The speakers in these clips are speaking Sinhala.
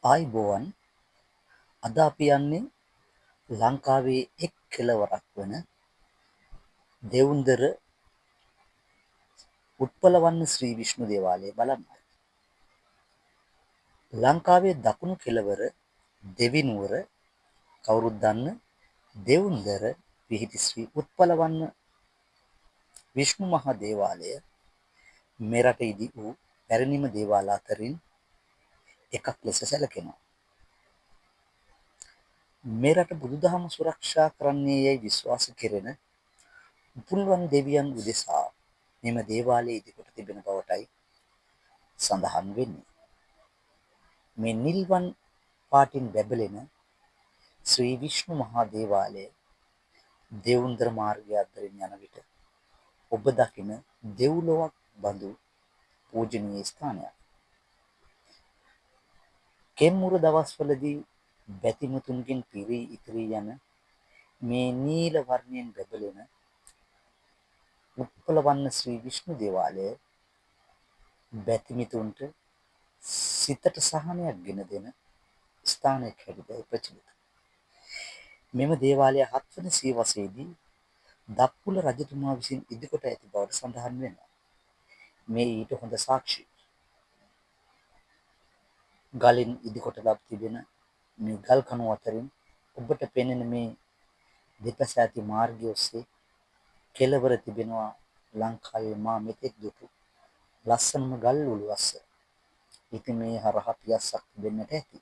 ආයිබෝවන් අද අපි යන්නේ ලංකාවේ එක් කෙළවරක් වන දෙවුන්දර උත්පලවන්න ශ්‍රී විෂ්ණු දේවාලය බලන්නයි. ලංකාවේ දකුණු කෙළවර දෙවිනුවර කවුරුත් දන්න දෙවුන්දර පිහිටි ශ්‍රී උත්පලවන්න විෂ්ණු මහා දේවාලය මෙරට ඉදි වූ පැරණිම දේවාල අතරින් එකක් ලෙස සැලකෙනවා. මෙරට බුදුදහම සුරක්ෂා කරන්නේ යැයි විශ්වාස කෙරෙන උපුල්වන් දෙවියන් උදෙසා මෙම දේවාලය ඉදිකොට තිබෙන බවටයි සඳහන් වෙන්නේ. මේ නිල්වන් පාටින් බැබලෙන ශ්‍රී විෂ්ණු මහා දේවාලය දෙවුන්දර මාර්ගය අතරින් යන විට ඔබ දකින දෙව්ලොවක් බඳු පූජනීය ස්ථානයක්. කෙම්මුර දවස්වලදී බැතිමතුන්ගෙන් පිරී ඉතිරී යන මේ නීල වර්ණයෙන් බැබලෙන උත්පලවන්න ශ්‍රී විෂ්ණු දේවාලය බැතිමිතුන්ට සිතට සහනයක් ගෙන දෙන ස්ථානයක් හැටියට ප්‍රචලිත. මෙම දේවාලය 7 වන සියවසේදී දක්පුල රජතුමා විසින් ඉදිකොට ඇති බවට සඳහන් වෙනවා. මේ ඊට හොඳ සාක්ෂි. ගලින් ඉදිකොට ලබ තිබෙන මේ ගල් කණු අතරින් ඔබට පෙනෙන මේ දෙපස ඇති මාර්ගය ඔස්සේ කෙළවර තිබෙනවා ලංකාවේ මා මෙතෙක් දුටු ලස්සනම ගල් උළුවස්ස. ඉතින් මේ හරහා පියස්සක් තිබෙන්නට ඇති.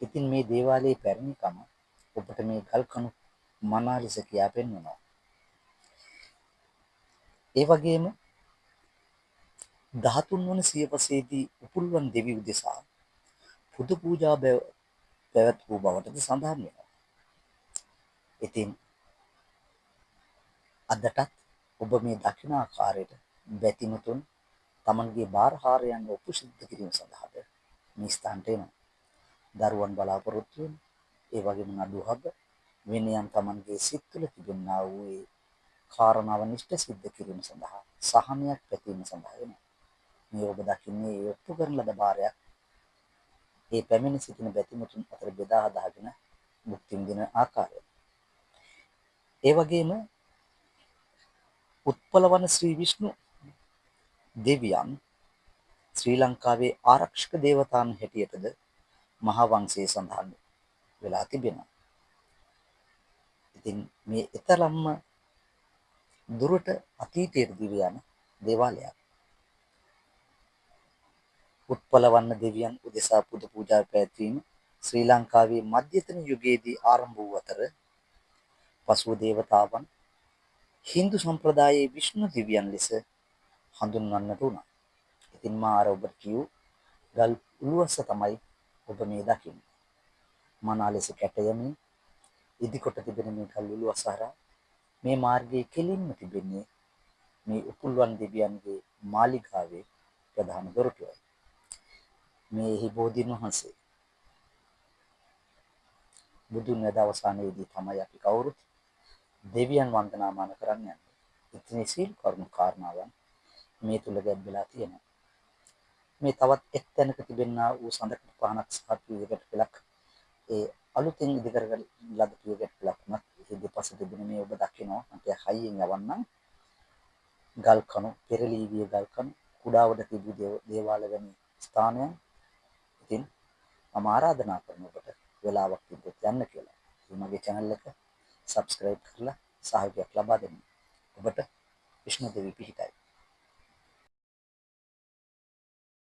ඉතින් මේ දේවාලයේ පැරණිකම ඔබට මේ ගල් කණු මනා ලෙස කියා පෙන්වනවා. ඒ වගේම 13 වන සියවසේදී උපුල්වන් දෙවි උදෙසා පුද පූජා පැවැත් වූ බවටද සඳහන් වෙනවා. ඉතින් අදටත් ඔබ මේ දකින ආකාරයට බැතිමතුන් තමන්ගේ බාරහාරයන් ඔප්පු සිද්ධ කිරීම සඳහාද මේ ස්ථානට එනවා. දරුවන් බලාපොරොත්තු වෙන, ඒ වගේම නඩුහබ වෙන යම් තමන්ගේ සිත් තුළ තිබෙනා වූ ඒ කාරණාව නිෂ්ඨ සිද්ධ කිරීම සඳහා සහනයක් පැතීම සඳහා වෙනවා. මේ ඔබ දකින්නේ ඒ ඔප්පු කරන ලද බාරයක් ඒ පැමිණ සිටින බැතිමතුන් අතර බෙදා හදාගෙන මුක්ති විඳින ආකාරය. ඒ වගේම උත්පලවන ශ්‍රී විෂ්ණු දෙවියන් ශ්‍රී ලංකාවේ ආරක්ෂක දේවතාන් හැටියටද මහා වංශයේ සඳහන් වෙලා තිබෙනවා. ඉතින් මේ ඊතරම්ම දුරට අතීතයට දිව යන දේවාලයක්. උත්පලවන්න දෙවියන් උදෙසා පුද පූජා පැවැත්වීම ශ්‍රී ලංකාවේ මධ්‍යතන යුගයේදී ආරම්භ වූ අතර පසුව දේවතාවන් හින්දු සම්ප්‍රදායේ විෂ්ණු දෙවියන් ලෙස හඳුන්වන්නට වුණා. ඉතින් මා අර ඔබට කියූ ගල් උළුවස්ස තමයි ඔබ මේ දකින්නේ. මනා ලෙස කැටයමින් ඉදිකොට තිබෙන මේ ගල් උළුවස්ස හරහා මේ මාර්ගයේ කෙලින්ම තිබෙන්නේ මේ උපුල්වන් දෙවියන්ගේ මාලිගාවේ ප්‍රධාන දොරටුවයි. මේ බෝධීන් වහන්සේ බුදුන් වැද අවසානයේදී තමයි අපි කවුරුත් දෙවියන් වන්දනාමාන කරන්න යන්නේ. ඉතින් සීල් කර්ම කාරණාවන් මේ තුල ගැඹෙලා තියෙනවා. මේ තවත් එක් තැනක තිබෙනා වූ සඳකඩ පහනක් සහ පියගැට පෙළක් ඒ අලුතෙන් ඉදිකරගත් ලද පියගැට පෙළක් උනත් ඒ දෙපස තිබෙන මේ ඔබ දකිනවා මට හයියෙන් යවන්නම් ගල් කණු පෙරලී ගිය ගල් කණු කුඩාවට තිබූ දේවාල වැනි ස්ථානයන්. ඉතින් මම ආරාධනා කරන ඔබට වෙලාවක් තිබ්බොත් යන්න කියලා. මගේ channel එක subscribe කරලා සහයෝගයක් ලබා දෙන්න. ඔබට විෂ්ණු දෙවි පිහිටයි.